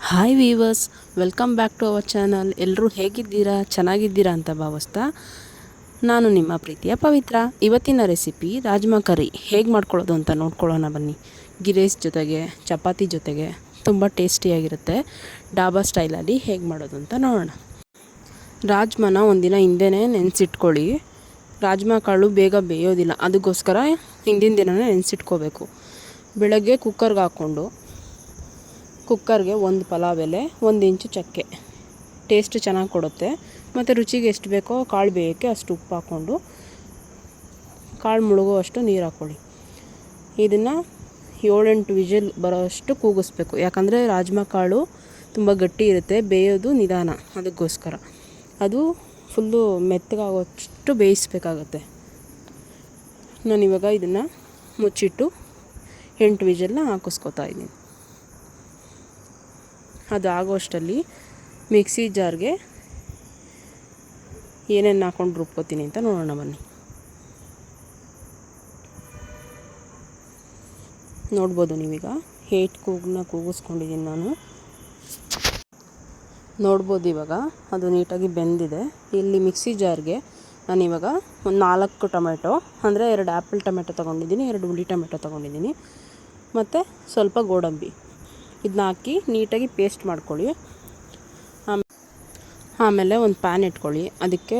Hi viewers, welcome back to our channel. ಎಲ್ಲರೂ ಹೇಗಿದ್ದೀರಾ? ಚೆನ್ನಾಗಿದ್ದೀರಾ ಅಂತ ಭಾವಿಸ್ತಾ ನಾನು ನಿಮ್ಮ ಪ್ರೀತಿಯ ಪವಿತ್ರ. ಇವತ್ತಿನ ರೆಸಿಪಿ ರಾಜ್ಮಾ ಕರಿ ಹೇಗೆ ಮಾಡ್ಕೊಳ್ಳೋದು ಅಂತ ನೋಡ್ಕೊಳ್ಳೋಣ ಬನ್ನಿ. ಗೀ ರೈಸ್ ಜೊತೆಗೆ, ಚಪಾತಿ ಜೊತೆಗೆ ತುಂಬ ಟೇಸ್ಟಿಯಾಗಿರುತ್ತೆ. ಡಾಬಾ ಸ್ಟೈಲಲ್ಲಿ ಹೇಗೆ ಮಾಡೋದು ಅಂತ ನೋಡೋಣ. ರಾಜ್ಮಾನ ಒಂದಿನ ಹಿಂದೆನೇ ನೆನೆಸಿಟ್ಕೊಳ್ಳಿ. ರಾಜ್ಮಾ ಕಾಳು ಬೇಗ ಬೇಯೋದಿಲ್ಲ, ಅದಕ್ಕೋಸ್ಕರ ಹಿಂದಿನ ದಿನವೇ ನೆನೆಸಿಟ್ಕೋಬೇಕು. ಬೆಳಗ್ಗೆ ಕುಕ್ಕರ್ಗೆ ಹಾಕ್ಕೊಂಡು ಕುಕ್ಕರ್ಗೆ ಒಂದು ಪಲಾವ್ ಎಲೆ, 1 ಇಂಚು ಚಕ್ಕೆ, ಟೇಸ್ಟ್ ಚೆನ್ನಾಗಿ ಕೊಡುತ್ತೆ. ಮತ್ತು ರುಚಿಗೆ ಎಷ್ಟು ಬೇಕೋ ಕಾಳು ಬೇಯೋಕ್ಕೆ ಅಷ್ಟು ಉಪ್ಪು ಹಾಕ್ಕೊಂಡು ಕಾಳು ಮುಳುಗುವಷ್ಟು ನೀರು ಹಾಕ್ಕೊಳ್ಳಿ. ಇದನ್ನು 7-8 ವಿಜಿಲ್ ಬರೋಷ್ಟು ಕೂಗಿಸ್ಬೇಕು. ಯಾಕಂದರೆ ರಾಜ್ಮಾ ಕಾಳು ತುಂಬ ಗಟ್ಟಿ ಇರುತ್ತೆ, ಬೇಯೋದು ನಿಧಾನ. ಅದಕ್ಕೋಸ್ಕರ ಅದು ಫುಲ್ಲು ಮೆತ್ತಗಾಗೋಷ್ಟು ಬೇಯಿಸ್ಬೇಕಾಗತ್ತೆ. ನಾನಿವಾಗ ಇದನ್ನು ಮುಚ್ಚಿಟ್ಟು 8 ವಿಜಿಲ್ನ ಹಾಕಿಸ್ಕೊತಾ ಇದ್ದೀನಿ. ಅದು ಆಗೋಷ್ಟರಲ್ಲಿ ಮಿಕ್ಸಿ ಜಾರ್ಗೆ ಏನೇನು ಹಾಕ್ಕೊಂಡು ರುಬ್ಕೋತೀನಿ ಅಂತ ನೋಡೋಣ ಬನ್ನಿ. ನೋಡ್ಬೋದು ನೀವೀಗ 8 ಕೂಗನ್ನ ಕೂಗಿಸ್ಕೊಂಡಿದ್ದೀನಿ ನಾನು. ನೋಡ್ಬೋದು ಇವಾಗ ಅದು ನೀಟಾಗಿ ಬೆಂದಿದೆ. ಇಲ್ಲಿ ಮಿಕ್ಸಿ ಜಾರ್ಗೆ ನಾನಿವಾಗ ಒಂದು 4 ಟೊಮೆಟೊ, ಅಂದರೆ 2 ಆ್ಯಪಲ್ ಟೊಮೆಟೊ ತೊಗೊಂಡಿದ್ದೀನಿ, 2 ಹುಳಿ ಟೊಮೆಟೊ ತೊಗೊಂಡಿದ್ದೀನಿ, ಮತ್ತು ಸ್ವಲ್ಪ ಗೋಡಂಬಿ. ಇದನ್ನ ಹಾಕಿ ನೀಟಾಗಿ ಪೇಸ್ಟ್ ಮಾಡ್ಕೊಳ್ಳಿ. ಆಮೇಲೆ ಒಂದು ಪ್ಯಾನ್ ಇಟ್ಕೊಳ್ಳಿ. ಅದಕ್ಕೆ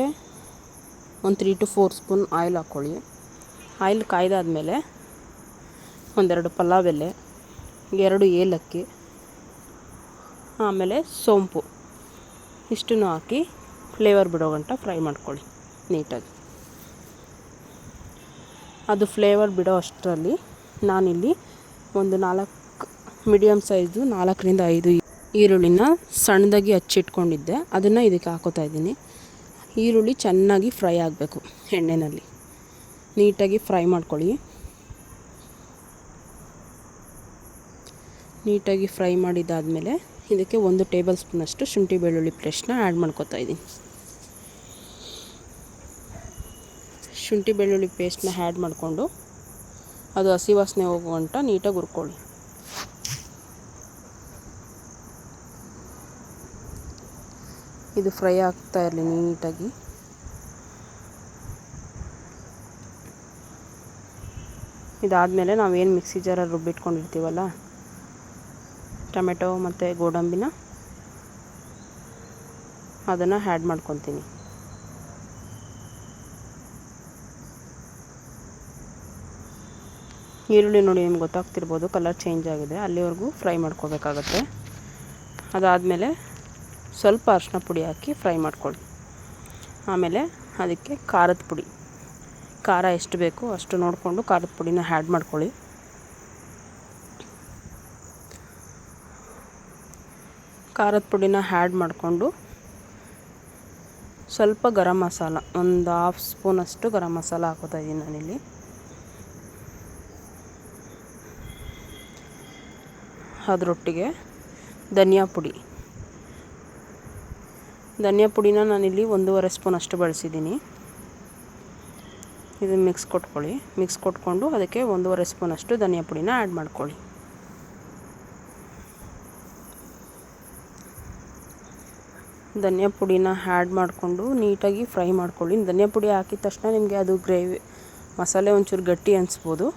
ಒಂದು 3 to 4 ಸ್ಪೂನ್ ಆಯಿಲ್ ಹಾಕ್ಕೊಳ್ಳಿ. ಆಯಿಲ್ ಕಾಯ್ದಾದ್ಮೇಲೆ 1-2 ಪಲಾವ್ ಎಲೆ, 2 ಏಲಕ್ಕಿ, ಆಮೇಲೆ ಸೋಂಪು ಇಷ್ಟನ್ನು ಹಾಕಿ ಫ್ಲೇವರ್ ಬಿಡೋ ಗಂಟ ಫ್ರೈ ಮಾಡ್ಕೊಳ್ಳಿ ನೀಟಾಗಿ. ಅದು ಫ್ಲೇವರ್ ಬಿಡೋ ಅಷ್ಟರಲ್ಲಿ ನಾನಿಲ್ಲಿ ಒಂದು 4 ಮೀಡಿಯಮ್ ಸೈಜು 4ರಿಂದ 5 ಈರುಳ್ಳಿನ ಸಣ್ಣದಾಗಿ ಹಚ್ಚಿಟ್ಕೊಂಡಿದ್ದೆ, ಅದನ್ನು ಇದಕ್ಕೆ ಹಾಕೋತಾ ಇದ್ದೀನಿ. ಈರುಳ್ಳಿ ಚೆನ್ನಾಗಿ ಫ್ರೈ ಆಗಬೇಕು ಎಣ್ಣೆಯಲ್ಲಿ. ನೀಟಾಗಿ ಫ್ರೈ ಮಾಡ್ಕೊಳ್ಳಿ. ನೀಟಾಗಿ ಫ್ರೈ ಮಾಡಿದ್ದಾದಮೇಲೆ ಇದಕ್ಕೆ 1 ಟೇಬಲ್ ಸ್ಪೂನಷ್ಟು ಶುಂಠಿ ಬೆಳ್ಳುಳ್ಳಿ ಪೇಸ್ಟ್ನ ಆ್ಯಡ್ ಮಾಡ್ಕೋತಾ ಇದ್ದೀನಿ. ಶುಂಠಿ ಬೆಳ್ಳುಳ್ಳಿ ಪೇಸ್ಟ್ನ ಆ್ಯಡ್ ಮಾಡಿಕೊಂಡು ಅದು ಹಸಿ ವಾಸನೆ ಹೋಗುವಂಟ ನೀಟಾಗಿ ಹುರ್ಕೊಳ್ಳಿ. ಇದು ಫ್ರೈ ಆಗ್ತಾ ಇರಲಿ ನೀಟಾಗಿ. ಇದಾದಮೇಲೆ ನಾವೇನು ಮಿಕ್ಸಿ ಜಾರಲ್ಲಿ ರುಬ್ಬಿಟ್ಕೊಂಡಿರ್ತೀವಲ್ಲ ಟೊಮೆಟೊ ಮತ್ತು ಗೋಡಂಬಿನ, ಅದನ್ನು ಆ್ಯಡ್ ಮಾಡ್ಕೊತೀನಿ. ಈರುಳ್ಳಿ ನೋಡಿ ನಿಮ್ಗೆ ಗೊತ್ತಾಗ್ತಿರ್ಬೋದು, ಕಲರ್ ಚೇಂಜ್ ಆಗಿದೆ. ಅಲ್ಲಿವರೆಗೂ ಫ್ರೈ ಮಾಡ್ಕೋಬೇಕಾಗತ್ತೆ. ಅದಾದಮೇಲೆ ಸ್ವಲ್ಪ ಅರಿಶಿನ ಪುಡಿ ಹಾಕಿ ಫ್ರೈ ಮಾಡ್ಕೊಳ್ಳಿ. ಆಮೇಲೆ ಅದಕ್ಕೆ ಖಾರದ ಪುಡಿ, ಖಾರ ಎಷ್ಟು ಬೇಕೋ ಅಷ್ಟು ನೋಡಿಕೊಂಡು ಖಾರದ ಪುಡಿನ ಆ್ಯಡ್ ಮಾಡ್ಕೊಳ್ಳಿ. ಖಾರದ ಪುಡಿನ ಆ್ಯಡ್ ಮಾಡಿಕೊಂಡು ಸ್ವಲ್ಪ ಗರಂ ಮಸಾಲ, ಒಂದು 1/2 ಸ್ಪೂನಷ್ಟು ಗರಂ ಮಸಾಲ ಹಾಕೋತಾ ಇದ್ದೀನಿ ನಾನಿಲ್ಲಿ. ಅದರೊಟ್ಟಿಗೆ ಧನಿಯಾ ಪುಡಿನ ನಾನಿಲ್ಲಿ 1.5 ಸ್ಪೂನಷ್ಟು ಬಳಸಿದ್ದೀನಿ. ಇದನ್ನು ಮಿಕ್ಸ್ ಕೊಟ್ಕೊಂಡು ಅದಕ್ಕೆ 1.5 ಸ್ಪೂನಷ್ಟು ಧನಿಯಾ ಪುಡಿನ ಆ್ಯಡ್ ಮಾಡ್ಕೊಳ್ಳಿ. ಧನಿಯಾ ಪುಡಿನ ಆ್ಯಡ್ ಮಾಡಿಕೊಂಡು ನೀಟಾಗಿ ಫ್ರೈ ಮಾಡ್ಕೊಳ್ಳಿ. ಧನಿಯಾ ಪುಡಿ ಹಾಕಿದ ತಕ್ಷಣ ನಿಮಗೆ ಅದು ಗ್ರೇವಿ ಮಸಾಲೆ ಒಂಚೂರು ಗಟ್ಟಿ ಅನಿಸ್ಬೋದು,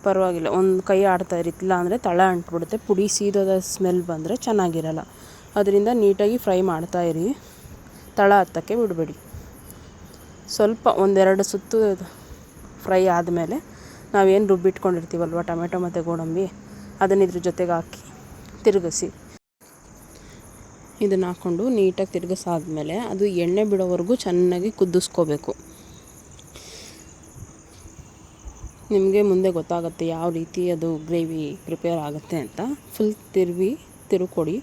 ಪರವಾಗಿಲ್ಲ, ಒಂದು ಕೈ ಆಡ್ತಾ ಇರಿಲ್ಲ ಅಂದರೆ ತಳ ಅಂಟ್ಬಿಡುತ್ತೆ. ಪುಡಿ ಸೀದೋದ ಸ್ಮೆಲ್ ಬಂದರೆ ಚೆನ್ನಾಗಿರಲ್ಲ. ಅದರಿಂದ ನೀಟಾಗಿ ಫ್ರೈ ಮಾಡ್ತಾಯಿರಿ, ತಳ ಹತ್ತಕ್ಕೆ ಬಿಡಬೇಡಿ. ಸ್ವಲ್ಪ 1-2 ಸುತ್ತು ಫ್ರೈ ಆದಮೇಲೆ ನಾವೇನು ರುಬ್ಬಿಟ್ಕೊಂಡಿರ್ತೀವಲ್ವ ಟೊಮೆಟೊ ಮತ್ತು ಗೋಡಂಬಿ, ಅದನ್ನು ಇದ್ರ ಜೊತೆಗೆ ಹಾಕಿ ತಿರುಗಿಸಿ. ಇದನ್ನು ಹಾಕ್ಕೊಂಡು ನೀಟಾಗಿ ತಿರುಗಿಸಾದ್ಮೇಲೆ ಅದು ಎಣ್ಣೆ ಬಿಡೋವರೆಗೂ ಚೆನ್ನಾಗಿ ಕುದಿಸ್ಕೋಬೇಕು. ನಿಮಗೆ ಮುಂದೆ ಗೊತ್ತಾಗುತ್ತೆ ಯಾವ ರೀತಿ ಅದು ಗ್ರೇವಿ ಪ್ರಿಪೇರ್ ಆಗುತ್ತೆ ಅಂತ. ಫುಲ್ ತಿರುಕೊಡಿ,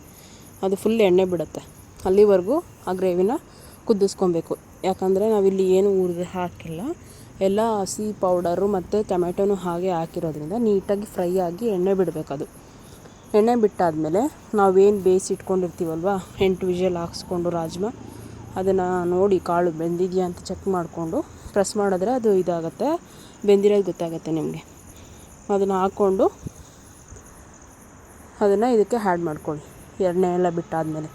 ಅದು ಫುಲ್ ಎಣ್ಣೆ ಬಿಡುತ್ತೆ. ಅಲ್ಲಿವರೆಗೂ ಆ ಗ್ರೇವಿನ ಕುದಿಸ್ಕೊಬೇಕು. ಯಾಕಂದರೆ ನಾವಿಲ್ಲಿ ಏನು ಹಾಕಿಲ್ಲ, ಎಲ್ಲ ಹಸಿ ಪೌಡರು ಮತ್ತು ಟೊಮೆಟೊನು ಹಾಗೆ ಹಾಕಿರೋದ್ರಿಂದ ನೀಟಾಗಿ ಫ್ರೈ ಆಗಿ ಎಣ್ಣೆ ಬಿಡಬೇಕದು. ಎಣ್ಣೆ ಬಿಟ್ಟಾದಮೇಲೆ ನಾವೇನು ಬೇಯಿಸಿಟ್ಕೊಂಡಿರ್ತೀವಲ್ವ 8 ವಿಜಿಲ್ ಹಾಕ್ಸ್ಕೊಂಡು ರಾಜ್ಮಾ, ಅದನ್ನು ನೋಡಿ ಕಾಳು ಬೆಂದಿದೆಯಾ ಅಂತ ಚೆಕ್ ಮಾಡಿಕೊಂಡು ಪ್ರೆಸ್ ಮಾಡಿದ್ರೆ ಅದು ಇದಾಗುತ್ತೆ, ಬೆಂದಿರೋದು ಗೊತ್ತಾಗುತ್ತೆ ನಿಮಗೆ. ಅದನ್ನು ಹಾಕ್ಕೊಂಡು ಅದನ್ನು ಇದಕ್ಕೆ ಆ್ಯಡ್ ಮಾಡ್ಕೊಳ್ಳಿ. ಎಣ್ಣೆ ಎಲ್ಲ ಬಿಟ್ಟಾದಮೇಲೆ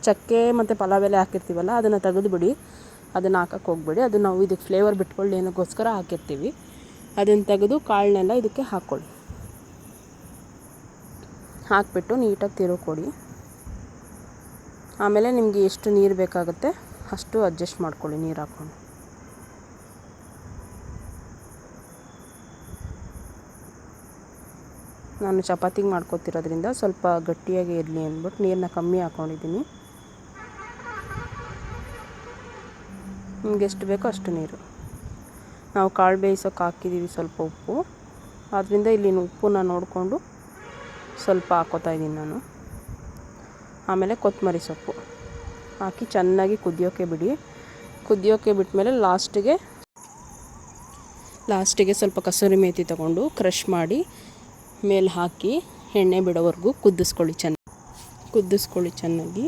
ಚಕ್ಕೆ ಮತ್ತು ಪಲಾವ್ ಎಲೆ ಹಾಕಿರ್ತೀವಲ್ಲ ಅದನ್ನು ತೆಗೆದುಬಿಡಿ, ಅದನ್ನು ಹಾಕಕ್ಕೆ ಹೋಗಬೇಡಿ. ಅದು ನಾವು ಇದಕ್ಕೆ ಫ್ಲೇವರ್ ಬಿಟ್ಕೊಳ್ಳಿ ಏನಕ್ಕೋಸ್ಕರ ಹಾಕಿರ್ತೀವಿ. ಅದನ್ನು ತೆಗೆದು ಕಾಳನ್ನೆಲ್ಲ ಇದಕ್ಕೆ ಹಾಕ್ಕೊಳ್ಳಿ. ಹಾಕಿಬಿಟ್ಟು ನೀಟಾಗಿ ತಿರುಗಿಕೊಡಿ. ಆಮೇಲೆ ನಿಮಗೆ ಎಷ್ಟು ನೀರು ಬೇಕಾಗುತ್ತೆ ಅಷ್ಟು ಅಡ್ಜಸ್ಟ್ ಮಾಡ್ಕೊಳ್ಳಿ ನೀರು ಹಾಕ್ಕೊಂಡು. ನಾನು ಚಪಾತಿಗೆ ಮಾಡ್ಕೊತಿರೋದ್ರಿಂದ ಸ್ವಲ್ಪ ಗಟ್ಟಿಯಾಗಿ ಇರಲಿ ಅಂದ್ಬಿಟ್ಟು ನೀರನ್ನ ಕಮ್ಮಿ ಹಾಕ್ಕೊಂಡಿದ್ದೀನಿ. ನಿಮ್ಗೆ ಎಷ್ಟು ಬೇಕೋ ಅಷ್ಟು ನೀರು. ನಾವು ಕಾಳು ಬೇಯಿಸೋಕೆ ಹಾಕಿದ್ದೀವಿ ಸ್ವಲ್ಪ ಉಪ್ಪು, ಆದ್ದರಿಂದ ಇಲ್ಲಿನ ಉಪ್ಪನ್ನ ನೋಡಿಕೊಂಡು ಸ್ವಲ್ಪ ಹಾಕ್ಕೋತಾ ಇದ್ದೀನಿ ನಾನು. ಆಮೇಲೆ ಕೊತ್ತಂಬರಿ ಸೊಪ್ಪು ಹಾಕಿ ಚೆನ್ನಾಗಿ ಕುದಿಯೋಕ್ಕೆ ಬಿಡಿ. ಕುದಿಯೋಕ್ಕೆ ಬಿಟ್ಟಮೇಲೆ ಲಾಸ್ಟಿಗೆ ಸ್ವಲ್ಪ ಕಸೂರಿ ಮೇಥಿ ತೊಗೊಂಡು ಕ್ರಷ್ ಮಾಡಿ ಮೇಲೆ ಹಾಕಿ ಎಣ್ಣೆ ಬಿಡೋವರೆಗೂ ಕುದಿಸ್ಕೊಳ್ಳಿ ಚೆನ್ನಾಗಿ.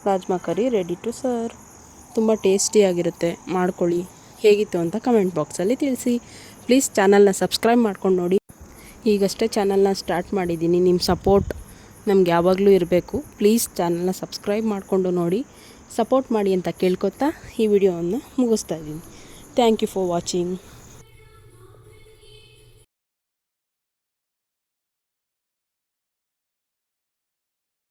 Rajma curry ready to serve. ತುಂಬ ಟೇಸ್ಟಿಯಾಗಿರುತ್ತೆ, ಮಾಡ್ಕೊಳ್ಳಿ. ಹೇಗಿತ್ತು ಅಂತ ಕಮೆಂಟ್ ಬಾಕ್ಸಲ್ಲಿ ತಿಳಿಸಿ. ಪ್ಲೀಸ್ ಚಾನಲ್ನ ಸಬ್ಸ್ಕ್ರೈಬ್ ಮಾಡ್ಕೊಂಡು ನೋಡಿ. ಈಗಷ್ಟೇ ಚಾನಲ್ನ ಸ್ಟಾರ್ಟ್ ಮಾಡಿದ್ದೀನಿ, ನಿಮ್ಮ ಸಪೋರ್ಟ್ ನಮ್ಗೆ ಯಾವಾಗಲೂ ಇರಬೇಕು. ಪ್ಲೀಸ್ ಚಾನಲ್ನ ಸಬ್ಸ್ಕ್ರೈಬ್ ಮಾಡಿಕೊಂಡು ನೋಡಿ, ಸಪೋರ್ಟ್ ಮಾಡಿ ಅಂತ ಕೇಳ್ಕೊತಾ ಈ ವಿಡಿಯೋವನ್ನು ಮುಗಿಸ್ತಾ ಇದ್ದೀನಿ. Thank you for watching.